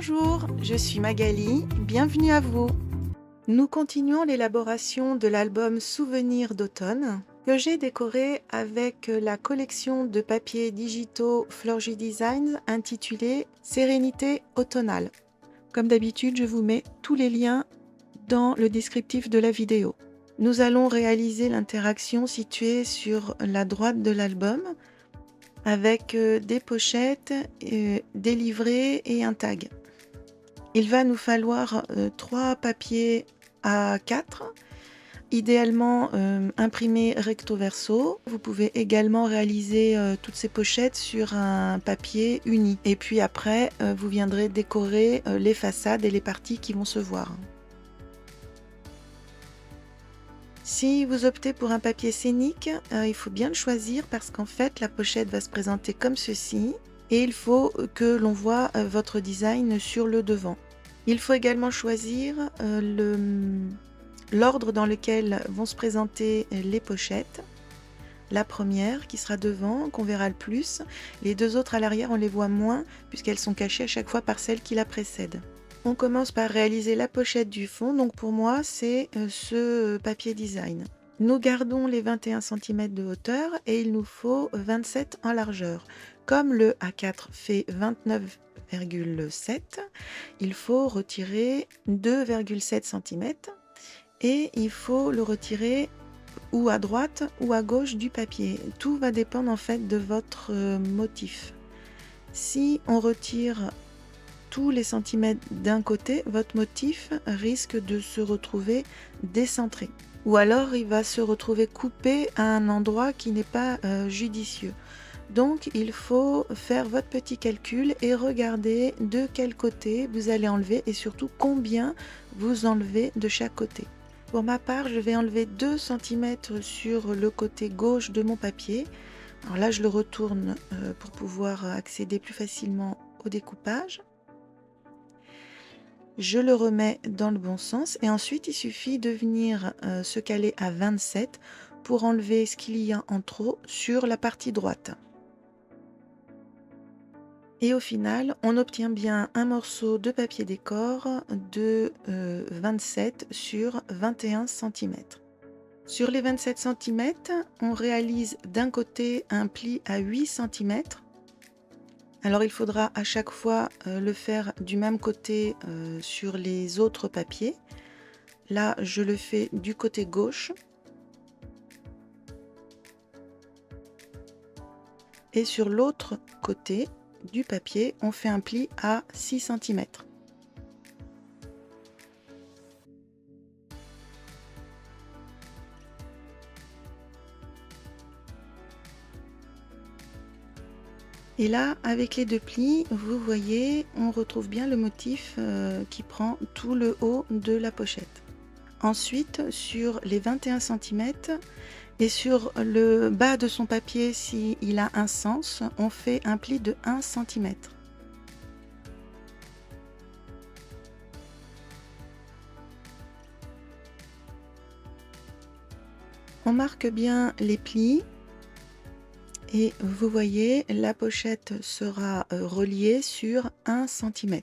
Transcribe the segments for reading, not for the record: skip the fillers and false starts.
Bonjour, je suis Magali, bienvenue à vous. Nous continuons l'élaboration de l'album Souvenirs d'automne que j'ai décoré avec la collection de papiers digitaux Florgy Design intitulée Sérénité automnale. Comme d'habitude, je vous mets tous les liens dans le descriptif de la vidéo. Nous allons réaliser l'interaction située sur la droite de l'album avec des pochettes, des livrets et un tag. Il va nous falloir 3 papiers A4, idéalement imprimés recto verso. Vous pouvez également réaliser toutes ces pochettes sur un papier uni. Et puis après, vous viendrez décorer les façades et les parties qui vont se voir. Si vous optez pour un papier scénique, il faut bien le choisir parce qu'en fait, la pochette va se présenter comme ceci et il faut que l'on voit votre design sur le devant. Il faut également choisir l'ordre dans lequel vont se présenter les pochettes. La première qui sera devant, qu'on verra le plus. Les deux autres à l'arrière, on les voit moins puisqu'elles sont cachées à chaque fois par celle qui la précède. On commence par réaliser la pochette du fond, donc pour moi c'est ce papier design. Nous gardons les 21 cm de hauteur et il nous faut 27 en largeur. Comme le A4 fait 29,7, il faut retirer 2,7 cm et il faut le retirer ou à droite ou à gauche du papier. Tout va dépendre en fait de votre motif. Si on retire tous les centimètres d'un côté, votre motif risque de se retrouver décentré. Ou alors il va se retrouver coupé à un endroit qui n'est pas judicieux. Donc il faut faire votre petit calcul et regarder de quel côté vous allez enlever et surtout combien vous enlevez de chaque côté. Pour ma part, je vais enlever 2 cm sur le côté gauche de mon papier. Alors là, je le retourne pour pouvoir accéder plus facilement au découpage. Je le remets dans le bon sens et ensuite il suffit de venir se caler à 27 pour enlever ce qu'il y a en trop sur la partie droite. Et au final, on obtient bien un morceau de papier décor de 27 sur 21 cm. Sur les 27 cm, on réalise d'un côté un pli à 8 cm. Alors il faudra à chaque fois le faire du même côté sur les autres papiers. Là, je le fais du côté gauche. Et sur l'autre côté du papier, on fait un pli à 6 cm. Et là, avec les deux plis, vous voyez, on retrouve bien le motif qui prend tout le haut de la pochette. Ensuite, sur les 21 cm et sur le bas de son papier, s'il a un sens, on fait un pli de 1 cm. On marque bien les plis. Et vous voyez, la pochette sera reliée sur 1 cm.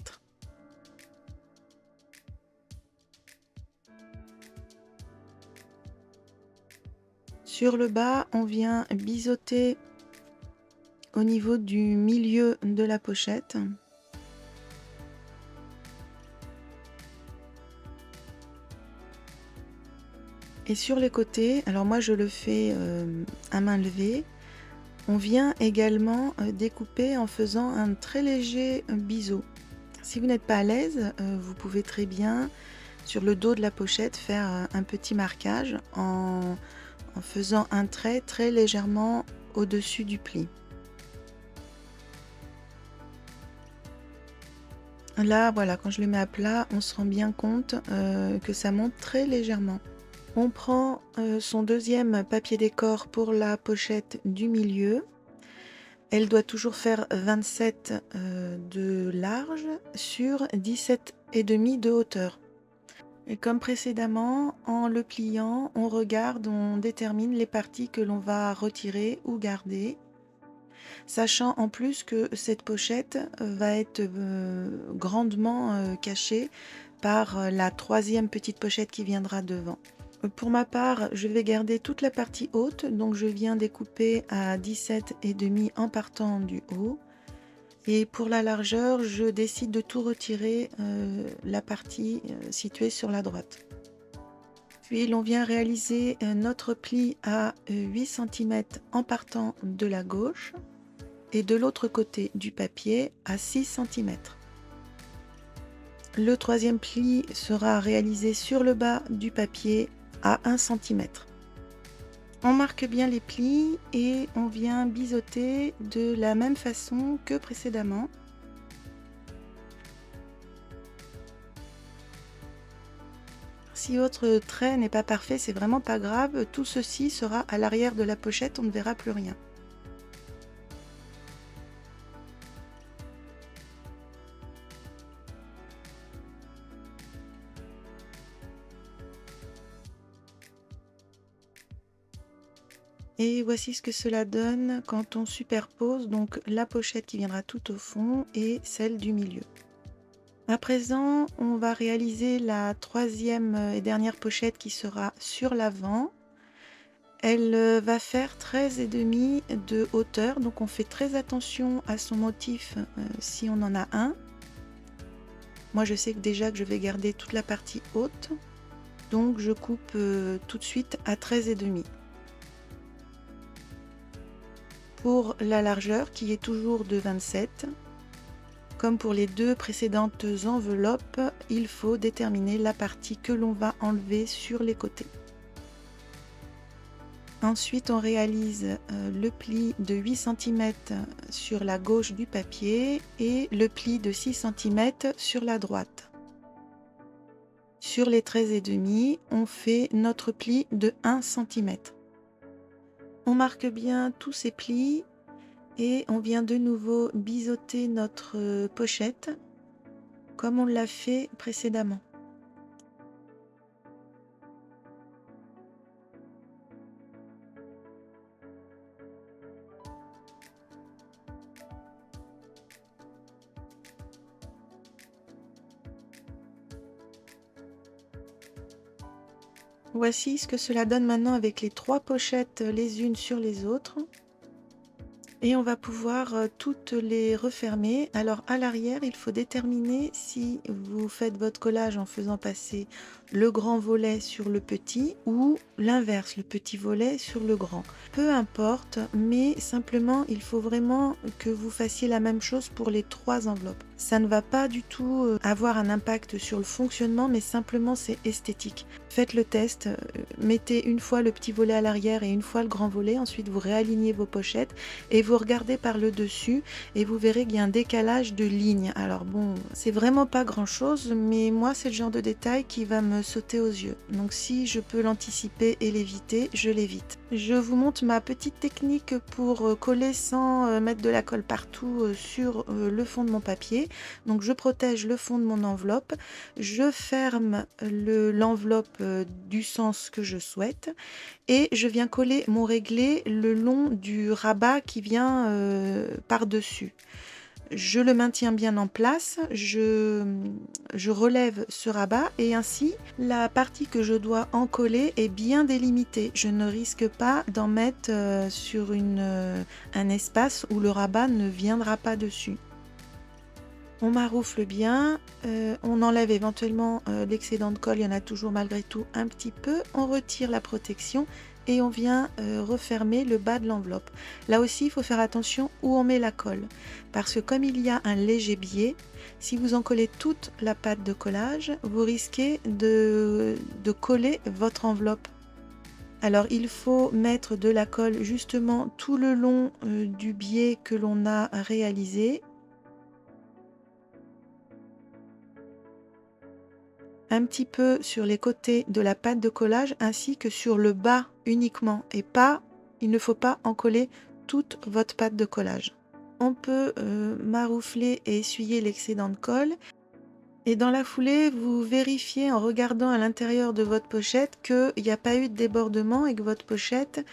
Sur le bas, on vient biseauter au niveau du milieu de la pochette. Et sur les côtés, alors moi je le fais à main levée, on vient également découper en faisant un très léger biseau. Si vous n'êtes pas à l'aise, vous pouvez très bien sur le dos de la pochette faire un petit marquage en faisant un trait très légèrement au-dessus du pli. Là, voilà, quand je le mets à plat, on se rend bien compte que ça monte très légèrement. On prend son deuxième papier décor pour la pochette du milieu. Elle doit toujours faire 27 de large sur 17,5 de hauteur. Et comme précédemment, en le pliant, on regarde, on détermine les parties que l'on va retirer ou garder. sachant en plus que cette pochette va être grandement cachée par la troisième petite pochette qui viendra devant. Pour ma part, je vais garder toute la partie haute, donc je viens découper à 17,5 en partant du haut. Et pour la largeur, je décide de tout retirer la partie située sur la droite. Puis l'on vient réaliser notre pli à 8 cm en partant de la gauche et de l'autre côté du papier à 6 cm. Le troisième pli sera réalisé sur le bas du papier à 1 cm. On marque bien les plis et on vient biseauter de la même façon que précédemment. Si votre trait n'est pas parfait, c'est vraiment pas grave, tout ceci sera à l'arrière de la pochette, on ne verra plus rien. Et voici ce que cela donne quand on superpose donc la pochette qui viendra tout au fond et celle du milieu. À présent, on va réaliser la troisième et dernière pochette qui sera sur l'avant. Elle va faire 13,5 de hauteur, donc on fait très attention à son motif si on en a un. Moi je sais que déjà que je vais garder toute la partie haute, donc je coupe tout de suite à 13,5. Pour la largeur qui est toujours de 27, comme pour les deux précédentes enveloppes, il faut déterminer la partie que l'on va enlever sur les côtés. Ensuite, on réalise le pli de 8 cm sur la gauche du papier et le pli de 6 cm sur la droite. Sur les 13,5, on fait notre pli de 1 cm. On marque bien tous ces plis et on vient de nouveau biseauter notre pochette comme on l'a fait précédemment. Voici ce que cela donne maintenant avec les trois pochettes les unes sur les autres. Et on va pouvoir toutes les refermer. Alors à l'arrière, il faut déterminer si vous faites votre collage en faisant passer le grand volet sur le petit ou l'inverse, le petit volet sur le grand. Peu importe, mais simplement il faut vraiment que vous fassiez la même chose pour les trois enveloppes. Ça ne va pas du tout avoir un impact sur le fonctionnement, mais simplement c'est esthétique. Faites le test, mettez une fois le petit volet à l'arrière et une fois le grand volet, ensuite vous réalignez vos pochettes et vous regardez par le dessus et vous verrez qu'il y a un décalage de lignes. Alors bon, c'est vraiment pas grand chose, mais moi c'est le genre de détail qui va me sauter aux yeux. Donc si je peux l'anticiper et l'éviter, je l'évite. Je vous montre ma petite technique pour coller sans mettre de la colle partout sur le fond de mon papier. Donc je protège le fond de mon enveloppe, je ferme l'enveloppe du sens que je souhaite et je viens coller mon réglé le long du rabat qui vient par-dessus. Je le maintiens bien en place, je relève ce rabat et ainsi la partie que je dois encoller est bien délimitée. Je ne risque pas d'en mettre sur un espace où le rabat ne viendra pas dessus. On maroufle bien, on enlève éventuellement l'excédent de colle, il y en a toujours malgré tout un petit peu, on retire la protection et on vient refermer le bas de l'enveloppe. Là aussi il faut faire attention où on met la colle, parce que comme il y a un léger biais, si vous en collez toute la pâte de collage, vous risquez de coller votre enveloppe. Alors il faut mettre de la colle justement tout le long du biais que l'on a réalisé. Un petit peu sur les côtés de la pâte de collage ainsi que sur le bas uniquement et pas, il ne faut pas en coller toute votre pâte de collage. On peut maroufler et essuyer l'excédent de colle et dans la foulée vous vérifiez en regardant à l'intérieur de votre pochette qu'il n'y a pas eu de débordement et que votre pochette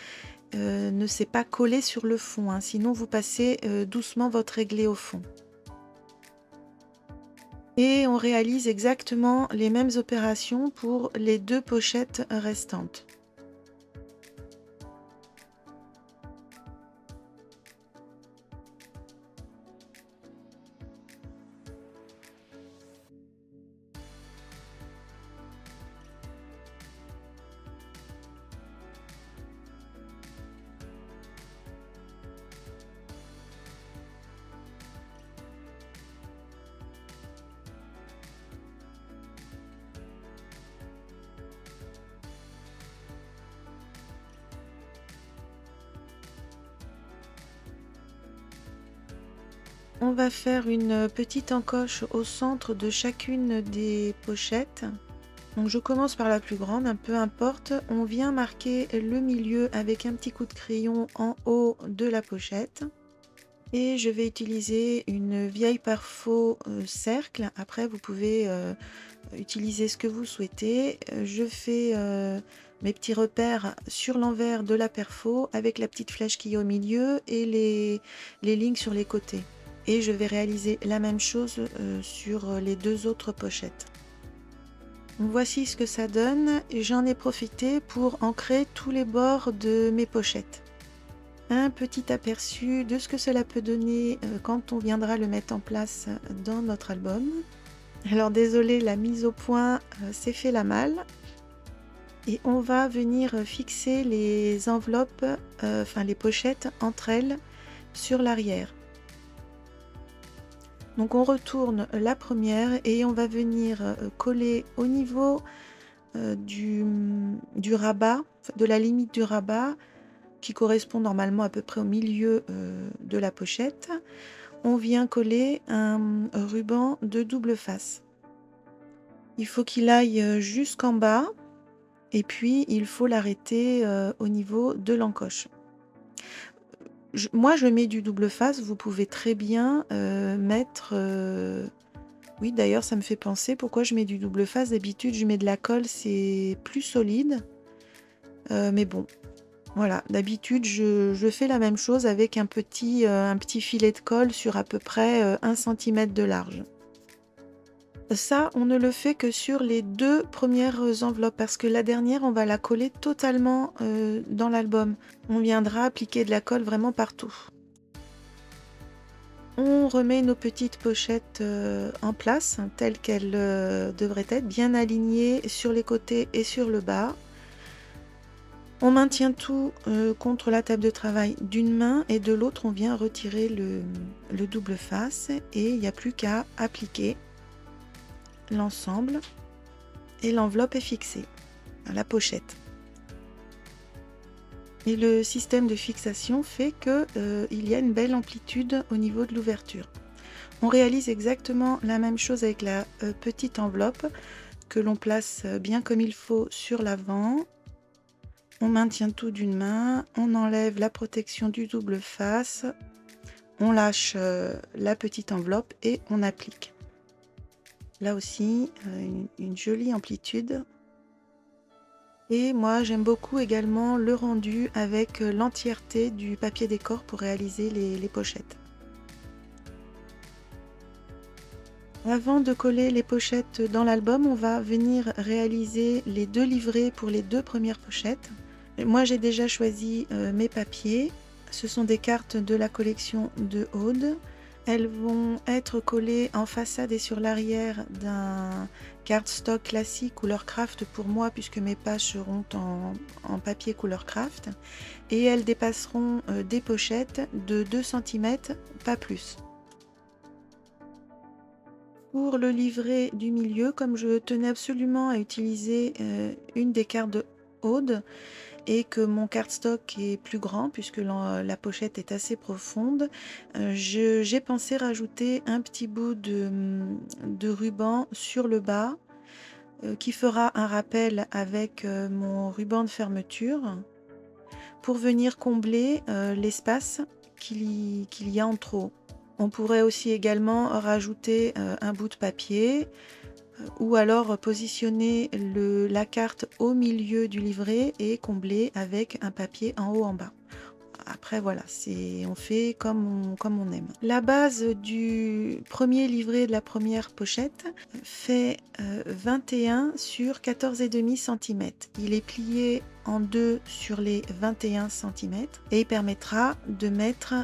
ne s'est pas collé sur le fond, hein, sinon vous passez doucement votre réglé au fond. Et on réalise exactement les mêmes opérations pour les 2 pochettes restantes. On va faire une petite encoche au centre de chacune des pochettes. Donc je commence par la plus grande, hein, peu importe. On vient marquer le milieu avec un petit coup de crayon en haut de la pochette. Et je vais utiliser une vieille pare-faux cercle. Après, vous pouvez utiliser ce que vous souhaitez. Je fais mes petits repères sur l'envers de la pare-faux avec la petite flèche qui est au milieu et les lignes sur les côtés. Et je vais réaliser la même chose sur les 2 autres pochettes. Voici ce que ça donne. J'en ai profité pour ancrer tous les bords de mes pochettes. Un petit aperçu de ce que cela peut donner quand on viendra le mettre en place dans notre album. Alors désolé, la mise au point s'est fait la malle. Et on va venir fixer les enveloppes, enfin les pochettes entre elles sur l'arrière. Donc on retourne la première et on va venir coller au niveau du rabat, de la limite du rabat, qui correspond normalement à peu près au milieu de la pochette. On vient coller un ruban de double face. Il faut qu'il aille jusqu'en bas et puis il faut l'arrêter au niveau de l'encoche. Moi je mets du double face, vous pouvez très bien mettre... Oui, d'ailleurs ça me fait penser pourquoi je mets du double face. D'habitude je mets de la colle, c'est plus solide. Mais bon, voilà, d'habitude je fais la même chose avec un petit filet de colle sur à peu près 1 cm de large. Ça, on ne le fait que sur les 2 premières enveloppes parce que la dernière, on va la coller totalement dans l'album. On viendra appliquer de la colle vraiment partout. On remet nos petites pochettes en place, telles qu'elles devraient être, bien alignées sur les côtés et sur le bas. On maintient tout contre la table de travail d'une main et de l'autre, on vient retirer le double face et il n'y a plus qu'à appliquer l'ensemble et l'enveloppe est fixée à la pochette. Et le système de fixation fait que il y a une belle amplitude au niveau de l'ouverture. On réalise exactement la même chose avec la petite enveloppe que l'on place bien comme il faut sur l'avant. On maintient tout d'une main, on enlève la protection du double face, on lâche la petite enveloppe et on applique. Là aussi, une jolie amplitude. Et moi, j'aime beaucoup également le rendu avec l'entièreté du papier décor pour réaliser les pochettes. Avant de coller les pochettes dans l'album, on va venir réaliser les 2 livrets pour les 2 premières pochettes. Moi, j'ai déjà choisi mes papiers. Ce sont des cartes de la collection de Aude. Elles vont être collées en façade et sur l'arrière d'un cardstock classique couleur craft pour moi puisque mes pages seront en papier couleur craft et elles dépasseront des pochettes de 2 cm, pas plus. Pour le livret du milieu, comme je tenais absolument à utiliser une des cartes de Aude, et que mon cardstock est plus grand puisque la pochette est assez profonde, j'ai pensé rajouter un petit bout de ruban sur le bas qui fera un rappel avec mon ruban de fermeture pour venir combler l'espace qu'il y a en trop. On pourrait aussi également rajouter un bout de papier ou alors positionner la carte au milieu du livret et combler avec un papier en haut en bas. Après voilà, on fait comme on aime. La base du premier livret de la première pochette fait 21 sur 14,5 cm. Il est plié en deux sur les 21 cm et il permettra de mettre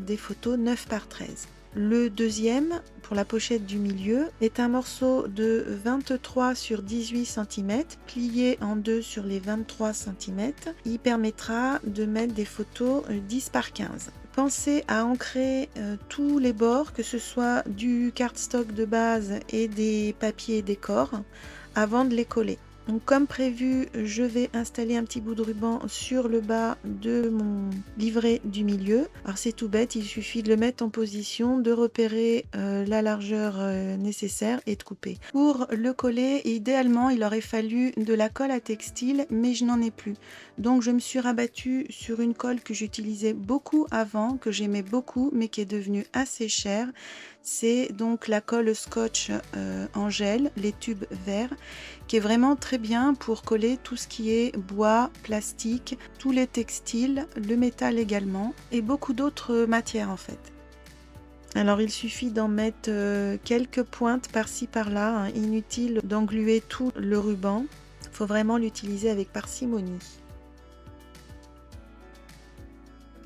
des photos 9 par 13. Le deuxième, pour la pochette du milieu, est un morceau de 23 sur 18 cm, plié en deux sur les 23 cm. Il permettra de mettre des photos 10 par 15. Pensez à ancrer tous les bords, que ce soit du cardstock de base et des papiers décor, avant de les coller. Donc comme prévu, je vais installer un petit bout de ruban sur le bas de mon livret du milieu. Alors c'est tout bête, il suffit de le mettre en position, de repérer la largeur nécessaire et de couper. Pour le coller, idéalement, il aurait fallu de la colle à textile, mais je n'en ai plus. Donc je me suis rabattue sur une colle que j'utilisais beaucoup avant, que j'aimais beaucoup, mais qui est devenue assez chère. C'est donc la colle scotch en gel, les tubes verts, qui est vraiment très bien pour coller tout ce qui est bois, plastique, tous les textiles, le métal également, et beaucoup d'autres matières en fait. Alors il suffit d'en mettre quelques pointes par-ci par-là, hein, inutile d'engluer tout le ruban. Il faut vraiment l'utiliser avec parcimonie.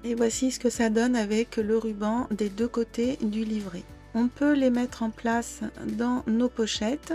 Et voici ce que ça donne avec le ruban des deux côtés du livret. On peut les mettre en place dans nos pochettes.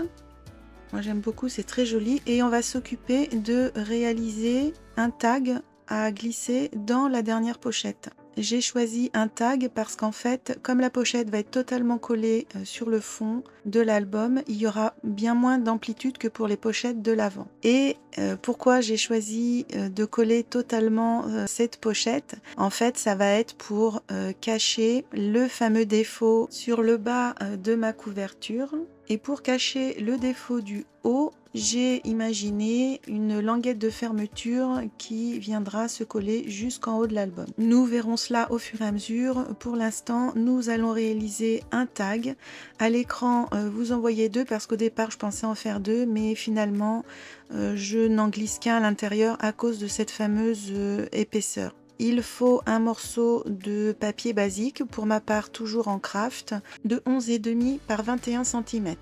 Moi j'aime beaucoup, c'est très joli. Et on va s'occuper de réaliser un tag à glisser dans la dernière pochette. J'ai choisi un tag parce qu'en fait, comme la pochette va être totalement collée sur le fond de l'album, il y aura bien moins d'amplitude que pour les pochettes de l'avant. Et pourquoi j'ai choisi de coller totalement cette pochette? En fait, ça va être pour cacher le fameux défaut sur le bas de ma couverture. Et pour cacher le défaut du haut, j'ai imaginé une languette de fermeture qui viendra se coller jusqu'en haut de l'album. Nous verrons cela au fur et à mesure. Pour l'instant, nous allons réaliser un tag. À l'écran, vous en voyez deux parce qu'au départ, je pensais en faire deux, mais finalement, je n'en glisse qu'un à l'intérieur à cause de cette fameuse épaisseur. Il faut un morceau de papier basique, pour ma part toujours en craft, de 11,5 par 21 cm.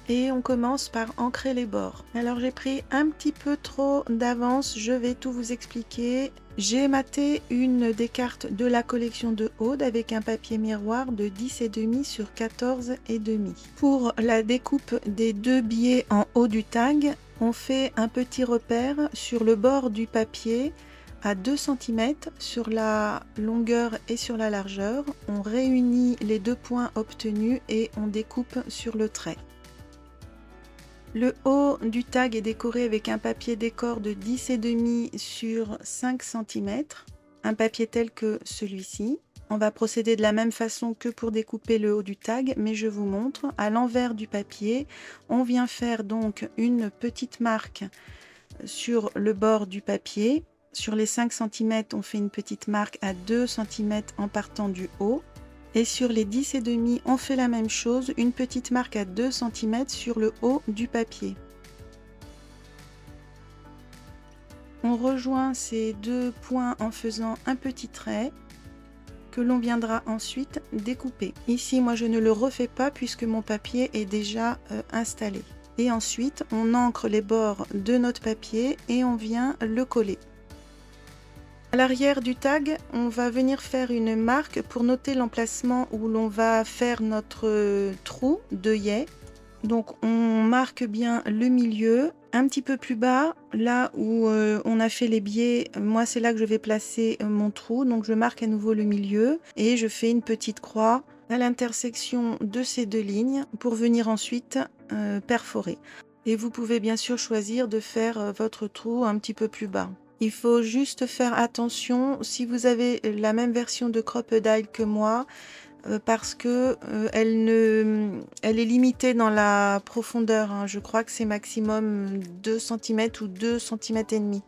Et on commence par ancrer les bords. Alors j'ai pris un petit peu trop d'avance, je vais tout vous expliquer. J'ai maté une des cartes de la collection de Aude avec un papier miroir de 10,5 sur 14,5. Pour la découpe des deux billets en haut du tag, on fait un petit repère sur le bord du papier à 2 cm sur la longueur et sur la largeur. On réunit les deux points obtenus et on découpe sur le trait. Le haut du tag est décoré avec un papier décor de 10,5 sur 5 cm, un papier tel que celui-ci. On va procéder de la même façon que pour découper le haut du tag, mais je vous montre. À l'envers du papier, on vient faire donc une petite marque sur le bord du papier. Sur les 5 cm, on fait une petite marque à 2 cm en partant du haut. Et sur les 10,5, on fait la même chose, une petite marque à 2 cm sur le haut du papier. On rejoint ces deux points en faisant un petit trait que l'on viendra ensuite découper. Ici, moi je ne le refais pas puisque mon papier est déjà installé. Et ensuite, on ancre les bords de notre papier et on vient le coller. À l'arrière du tag, on va venir faire une marque pour noter l'emplacement où l'on va faire notre trou d'œillet. Donc on marque bien le milieu, un petit peu plus bas, là où on a fait les biais, moi c'est là que je vais placer mon trou. Donc je marque à nouveau le milieu et je fais une petite croix à l'intersection de ces deux lignes pour venir ensuite perforer. Et vous pouvez bien sûr choisir de faire votre trou un petit peu plus bas. Il faut juste faire attention si vous avez la même version de Crop-A-Dile que moi, parce que elle est limitée dans la profondeur, hein. Je crois que c'est maximum 2 cm ou 2 cm et demi.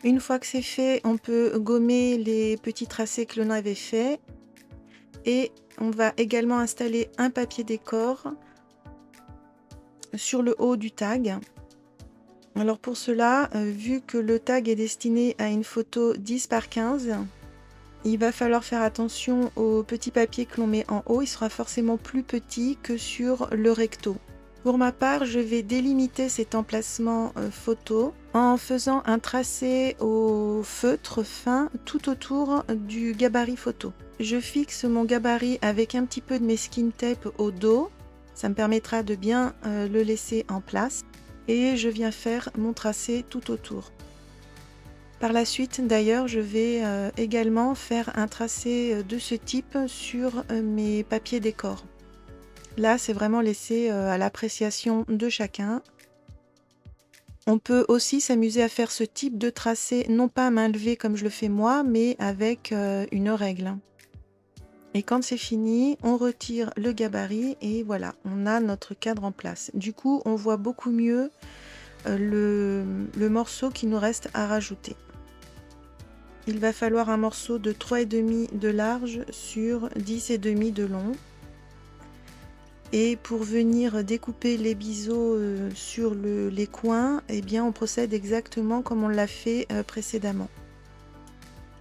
Une fois que c'est fait, on peut gommer les petits tracés que l'on avait fait. Et on va également installer un papier décor sur le haut du tag. Alors pour cela, vu que le tag est destiné à une photo 10 par 15, Il va falloir faire attention au petit papier que l'on met en haut, il sera forcément plus petit que sur le recto. Pour ma part, je vais délimiter cet emplacement photo en faisant un tracé au feutre fin tout autour du gabarit photo. Je fixe mon gabarit avec un petit peu de mesquine tape au dos, ça me permettra de bien le laisser en place et je viens faire mon tracé tout autour. Par la suite, d'ailleurs, je vais également faire un tracé de ce type sur mes papiers décors. Là, c'est vraiment laissé à l'appréciation de chacun. On peut aussi s'amuser à faire ce type de tracé, non pas à main levée comme je le fais moi, mais avec une règle. Et quand c'est fini, on retire le gabarit et voilà, on a notre cadre en place. Du coup, on voit beaucoup mieux le morceau qui nous reste à rajouter. Il va falloir un morceau de 3,5 de large sur 10,5 de long. Et pour venir découper les biseaux sur les coins, eh bien on procède exactement comme on l'a fait précédemment.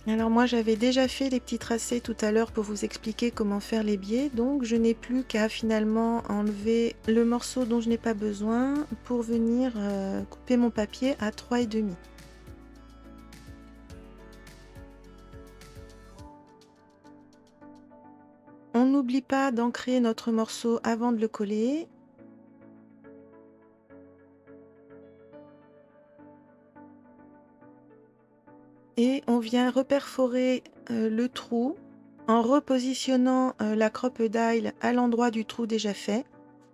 Alors moi j'avais déjà fait les petits tracés tout à l'heure pour vous expliquer comment faire les biais, donc je n'ai plus qu'à finalement enlever le morceau dont je n'ai pas besoin pour venir couper mon papier à 3,5. On n'oublie pas d'ancrer notre morceau avant de le coller. Et on vient reperforer le trou en repositionnant la crocodile à l'endroit du trou déjà fait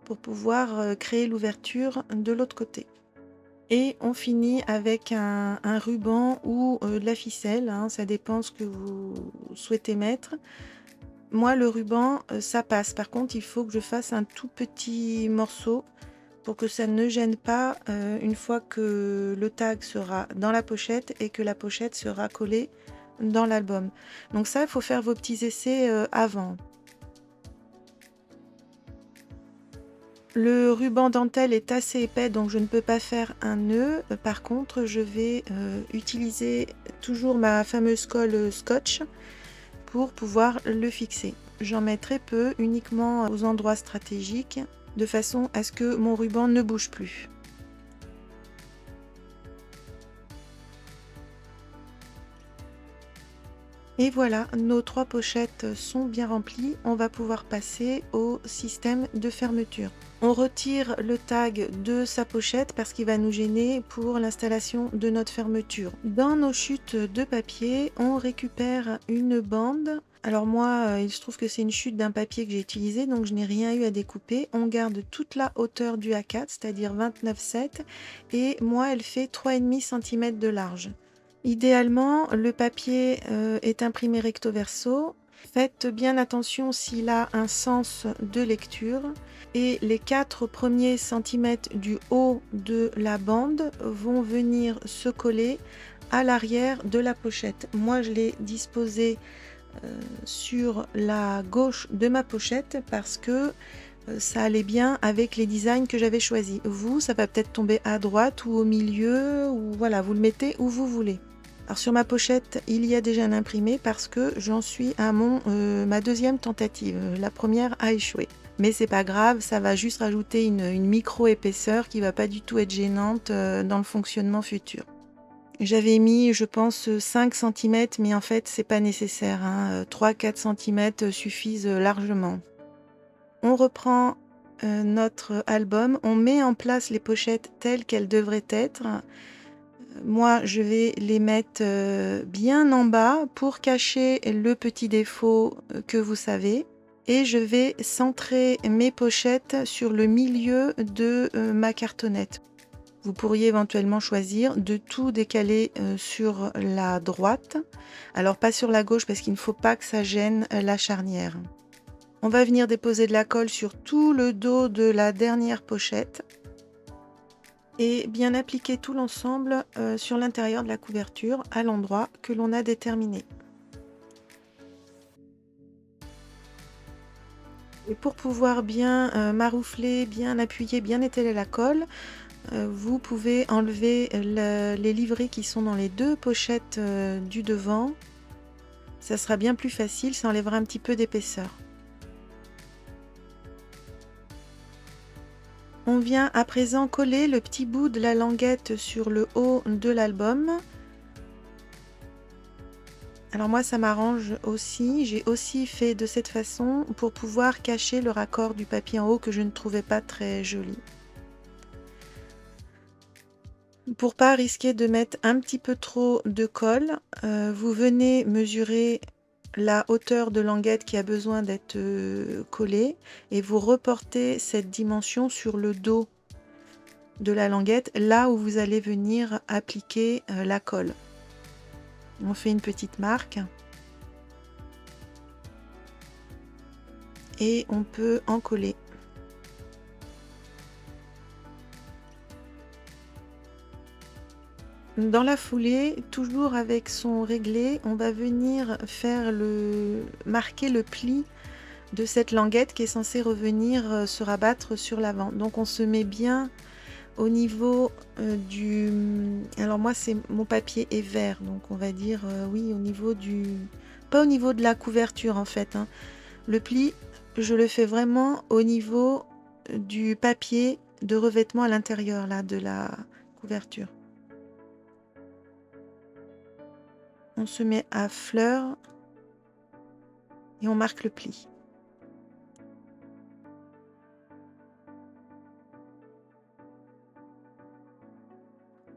pour pouvoir créer l'ouverture de l'autre côté. Et on finit avec un ruban ou de la ficelle, hein, ça dépend ce que vous souhaitez mettre. Moi, le ruban, ça passe. Par contre, il faut que je fasse un tout petit morceau pour que ça ne gêne pas une fois que le tag sera dans la pochette et que la pochette sera collée dans l'album. Donc ça, il faut faire vos petits essais avant. Le ruban dentelle est assez épais, donc je ne peux pas faire un nœud. Par contre, je vais utiliser toujours ma fameuse colle scotch pour pouvoir le fixer. J'en mets très peu, uniquement aux endroits stratégiques, de façon à ce que mon ruban ne bouge plus. Et voilà, nos 3 pochettes sont bien remplies. On va pouvoir passer au système de fermeture. On retire le tag de sa pochette parce qu'il va nous gêner pour l'installation de notre fermeture. Dans nos chutes de papier, on récupère une bande. Alors moi, il se trouve que c'est une chute d'un papier que j'ai utilisé, donc je n'ai rien eu à découper. On garde toute la hauteur du A4, c'est-à-dire 29,7, et moi, elle fait 3,5 cm de large. Idéalement, le papier est imprimé recto verso. Faites bien attention s'il a un sens de lecture. Et les 4 premiers centimètres du haut de la bande vont venir se coller à l'arrière de la pochette. Moi, je l'ai disposé sur la gauche de ma pochette parce que ça allait bien avec les designs que j'avais choisis. Vous, ça va peut-être tomber à droite ou au milieu, ou voilà, vous le mettez où vous voulez. Alors sur ma pochette, il y a déjà un imprimé parce que j'en suis à ma deuxième tentative. La première a échoué. Mais c'est pas grave, ça va juste rajouter une micro-épaisseur qui va pas du tout être gênante dans le fonctionnement futur. J'avais mis, je pense, 5 cm, mais en fait, c'est pas nécessaire. 3-4 cm suffisent largement. On reprend notre album, on met en place les pochettes telles qu'elles devraient être. Moi, je vais les mettre bien en bas pour cacher le petit défaut que vous savez. Et je vais centrer mes pochettes sur le milieu de ma cartonnette. Vous pourriez éventuellement choisir de tout décaler sur la droite. Alors pas sur la gauche parce qu'il ne faut pas que ça gêne la charnière. On va venir déposer de la colle sur tout le dos de la dernière pochette. Et bien appliquer tout l'ensemble sur l'intérieur de la couverture à l'endroit que l'on a déterminé. Et pour pouvoir bien maroufler, bien appuyer, bien étaler la colle, vous pouvez enlever les livrets qui sont dans les 2 pochettes du devant Ça sera bien plus facile, ça enlèvera un petit peu d'épaisseur. On vient à présent coller le petit bout de la languette sur le haut de l'album. Alors moi ça m'arrange aussi, j'ai aussi fait de cette façon pour pouvoir cacher le raccord du papier en haut que je ne trouvais pas très joli. Pour pas risquer de mettre un petit peu trop de colle, vous venez mesurer la hauteur de languette qui a besoin d'être collée et vous reportez cette dimension sur le dos de la languette, là où vous allez venir appliquer la colle. On fait une petite marque et on peut en coller. Dans la foulée, toujours avec son réglé, on va venir faire marquer le pli de cette languette qui est censée revenir se rabattre sur l'avant. Donc on se met bien au niveau du... Alors moi mon papier est vert, donc on va dire oui au niveau du... Pas au niveau de la couverture en fait, hein. Le pli, je le fais vraiment au niveau du papier de revêtement à l'intérieur là de la couverture. On se met à fleur et on marque le pli.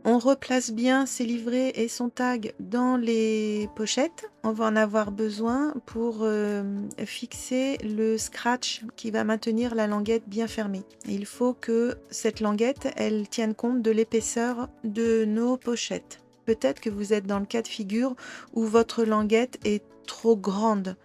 On replace bien ses livrets et son tag dans les pochettes. On va en avoir besoin pour fixer le scratch qui va maintenir la languette bien fermée. Et il faut que cette languette, elle tienne compte de l'épaisseur de nos pochettes. Peut-être que vous êtes dans le cas de figure où votre languette est trop grande.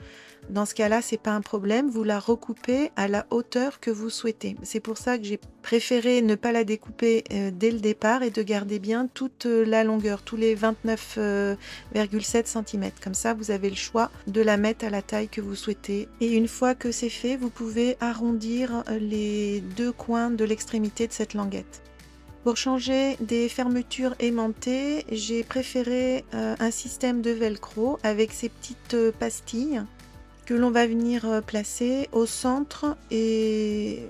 Dans ce cas-là, c'est pas un problème, vous la recoupez à la hauteur que vous souhaitez. C'est pour ça que j'ai préféré ne pas la découper dès le départ et de garder bien toute la longueur, tous les 29,7 cm. Comme ça, vous avez le choix de la mettre à la taille que vous souhaitez. Et une fois que c'est fait, vous pouvez arrondir les deux coins de l'extrémité de cette languette. Pour changer des fermetures aimantées, j'ai préféré un système de velcro avec ces petites pastilles que l'on va venir placer au centre et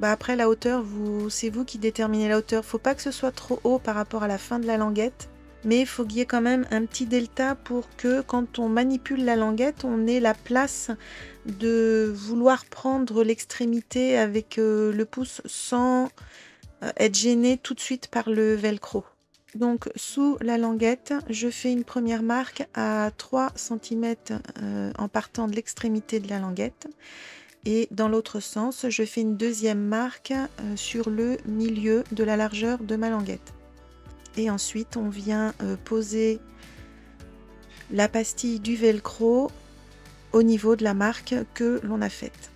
après la hauteur, c'est vous qui déterminez la hauteur. Faut pas que ce soit trop haut par rapport à la fin de la languette, mais il faut qu'il y ait quand même un petit delta pour que quand on manipule la languette, on ait la place de vouloir prendre l'extrémité avec le pouce sans être gêné tout de suite par le velcro. Donc sous la languette, je fais une première marque à 3 cm en partant de l'extrémité de la languette. Et dans l'autre sens, je fais une deuxième marque sur le milieu de la largeur de ma languette. Et ensuite, on vient poser la pastille du velcro au niveau de la marque que l'on a faite.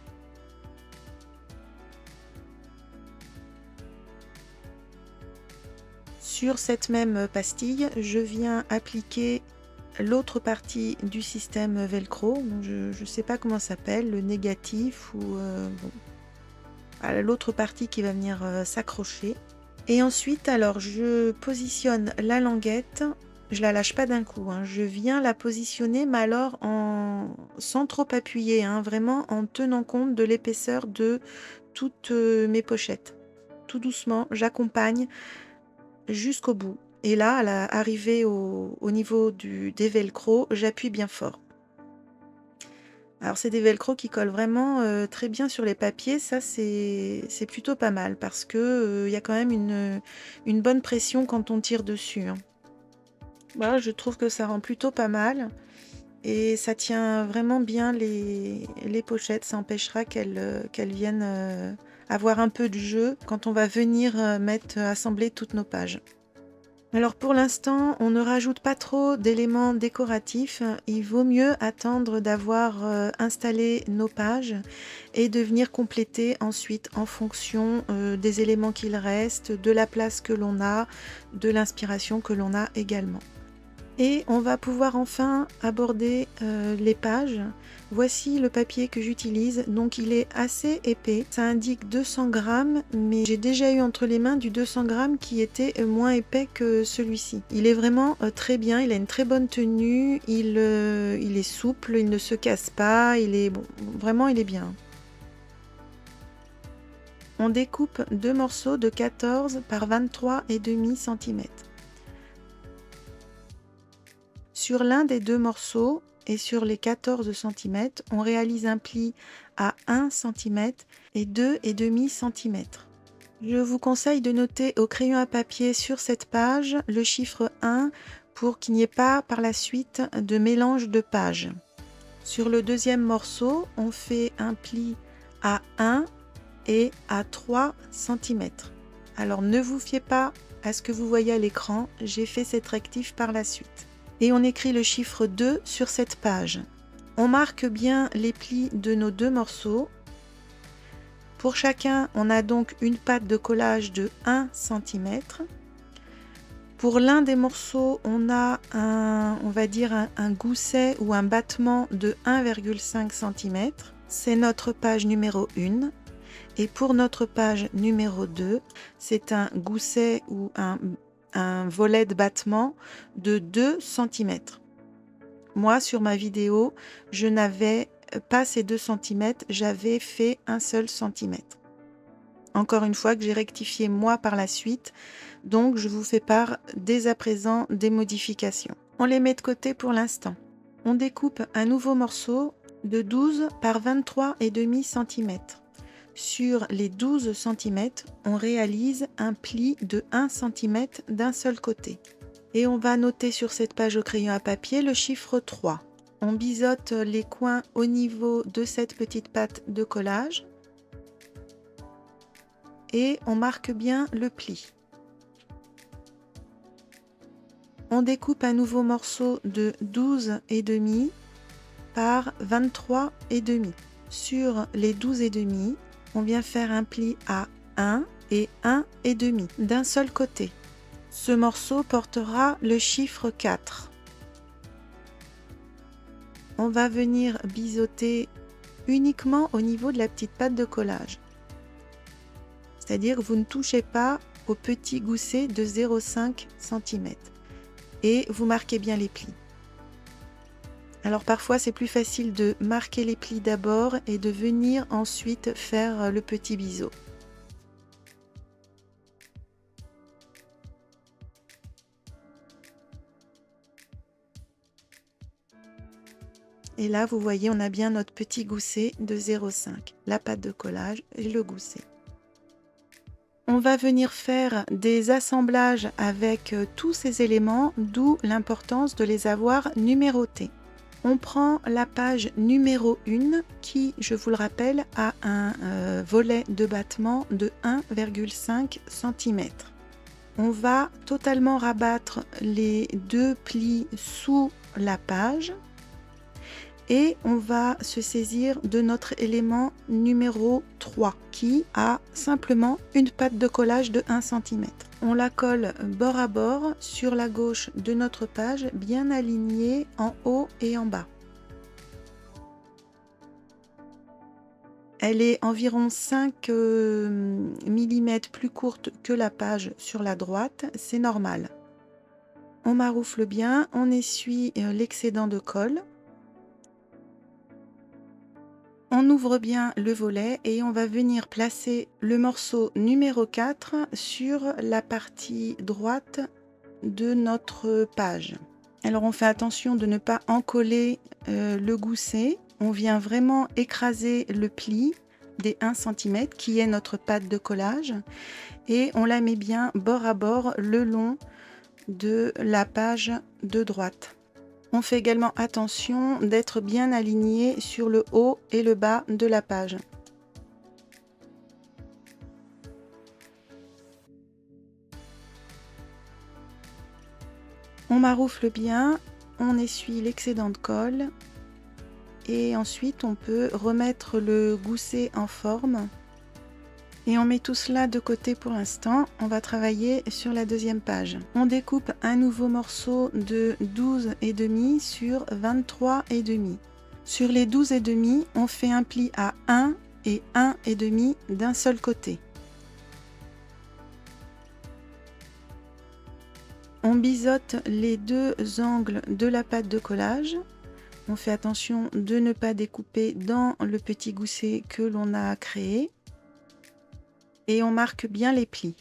Sur cette même pastille, je viens appliquer l'autre partie du système velcro. Je ne sais pas comment ça s'appelle, le négatif ou l'autre partie qui va venir s'accrocher. Et ensuite, alors je positionne la languette. Je la lâche pas d'un coup, hein. Je viens la positionner, mais alors sans trop appuyer, hein, vraiment en tenant compte de l'épaisseur de toutes mes pochettes. Tout doucement, j'accompagne jusqu'au bout. Et là, à l'arrivée au niveau des velcro, j'appuie bien fort. Alors c'est des velcro qui collent vraiment très bien sur les papiers, ça c'est plutôt pas mal parce que y a quand même une bonne pression quand on tire dessus, hein. Voilà, je trouve que ça rend plutôt pas mal et ça tient vraiment bien les pochettes, ça empêchera qu'elles viennent avoir un peu de jeu quand on va venir assembler toutes nos pages. Alors pour l'instant, on ne rajoute pas trop d'éléments décoratifs. Il vaut mieux attendre d'avoir installé nos pages et de venir compléter ensuite en fonction des éléments qu'il reste, de la place que l'on a, de l'inspiration que l'on a également. Et on va pouvoir enfin aborder les pages. Voici le papier que j'utilise, donc il est assez épais. Ça indique 200 grammes, mais j'ai déjà eu entre les mains du 200 grammes qui était moins épais que celui-ci. Il est vraiment très bien, il a une très bonne tenue, il est souple, il ne se casse pas, il est bon, vraiment il est bien. On découpe deux morceaux de 14 par 23,5 cm. Sur l'un des deux morceaux et sur les 14 cm, on réalise un pli à 1 cm et 2,5 cm. Je vous conseille de noter au crayon à papier sur cette page le chiffre 1 pour qu'il n'y ait pas par la suite de mélange de pages. Sur le deuxième morceau, on fait un pli à 1 et à 3 cm. Alors ne vous fiez pas à ce que vous voyez à l'écran, j'ai fait cette rectif par la suite. Et on écrit le chiffre 2 sur cette page. On marque bien les plis de nos deux morceaux. Pour chacun, on a donc une patte de collage de 1 cm. Pour l'un des morceaux, on a on va dire un gousset ou un battement de 1,5 cm. C'est notre page numéro 1. Et pour notre page numéro 2, c'est un gousset ou un volet de battement de 2 cm. Moi, sur ma vidéo, je n'avais pas ces 2 cm, j'avais fait un seul centimètre. Encore une fois que j'ai rectifié moi par la suite, donc je vous fais part dès à présent des modifications. On les met de côté pour l'instant. On découpe un nouveau morceau de 12 par 23,5 cm. Sur les 12 cm, on réalise un pli de 1 cm d'un seul côté. Et on va noter sur cette page au crayon à papier le chiffre 3. On biseaute les coins au niveau de cette petite patte de collage. Et on marque bien le pli. On découpe un nouveau morceau de 12,5 par 23,5. Sur les 12,5, on vient faire un pli à 1 et 1,5 d'un seul côté. Ce morceau portera le chiffre 4. On va venir biseauter uniquement au niveau de la petite patte de collage. C'est-à-dire que vous ne touchez pas au petit gousset de 0,5 cm. Et vous marquez bien les plis. Alors parfois c'est plus facile de marquer les plis d'abord et de venir ensuite faire le petit biseau. Et là vous voyez on a bien notre petit gousset de 0,5, la pâte de collage et le gousset. On va venir faire des assemblages avec tous ces éléments, d'où l'importance de les avoir numérotés. On prend la page numéro 1 qui, je vous le rappelle, a un volet de battement de 1,5 cm. On va totalement rabattre les deux plis sous la page et on va se saisir de notre élément numéro 3 qui a simplement une patte de collage de 1 cm. On la colle bord à bord sur la gauche de notre page, bien alignée en haut et en bas. Elle est environ 5 mm plus courte que la page sur la droite, c'est normal. On maroufle bien, on essuie l'excédent de colle. On ouvre bien le volet et on va venir placer le morceau numéro 4 sur la partie droite de notre page. Alors on fait attention de ne pas encoller le gousset. On vient vraiment écraser le pli des 1 cm qui est notre patte de collage et on la met bien bord à bord le long de la page de droite. On fait également attention d'être bien aligné sur le haut et le bas de la page. On maroufle bien, on essuie l'excédent de colle et ensuite on peut remettre le gousset en forme Et on met tout cela de côté pour l'instant. On va travailler sur la deuxième page. On découpe un nouveau morceau de 12,5 sur 23,5. Sur les 12,5, on fait un pli à 1 et 1,5 d'un seul côté. On biseaute les deux angles de la pâte de collage. On fait attention de ne pas découper dans le petit gousset que l'on a créé. Et on marque bien les plis.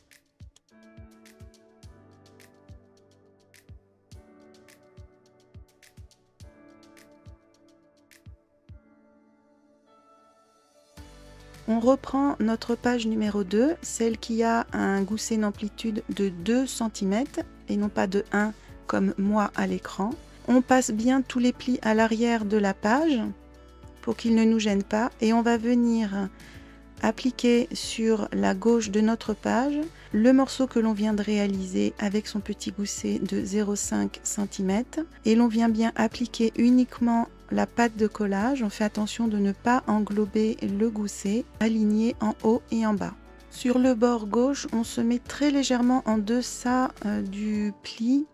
On reprend notre page numéro 2, celle qui a un gousset d'amplitude de 2 cm et non pas de 1 comme moi à l'écran. On passe bien tous les plis à l'arrière de la page pour qu'ils ne nous gênent pas et on va venir appliquer sur la gauche de notre page le morceau que l'on vient de réaliser avec son petit gousset de 0,5 cm et l'on vient bien appliquer uniquement la pâte de collage. On fait attention de ne pas englober le gousset, aligné en haut et en bas. Sur le bord gauche, on se met très légèrement en deçà du pli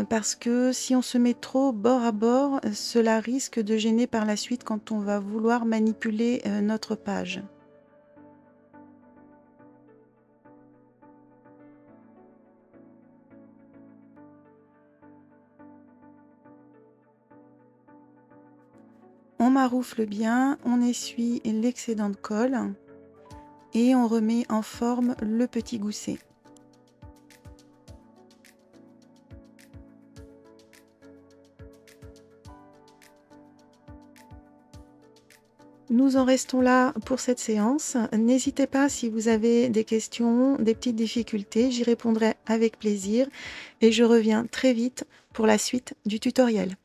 parce que si on se met trop bord à bord, cela risque de gêner par la suite quand on va vouloir manipuler notre page. On maroufle bien, on essuie l'excédent de colle et on remet en forme le petit gousset. Nous en restons là pour cette séance. N'hésitez pas si vous avez des questions, des petites difficultés, j'y répondrai avec plaisir et je reviens très vite pour la suite du tutoriel.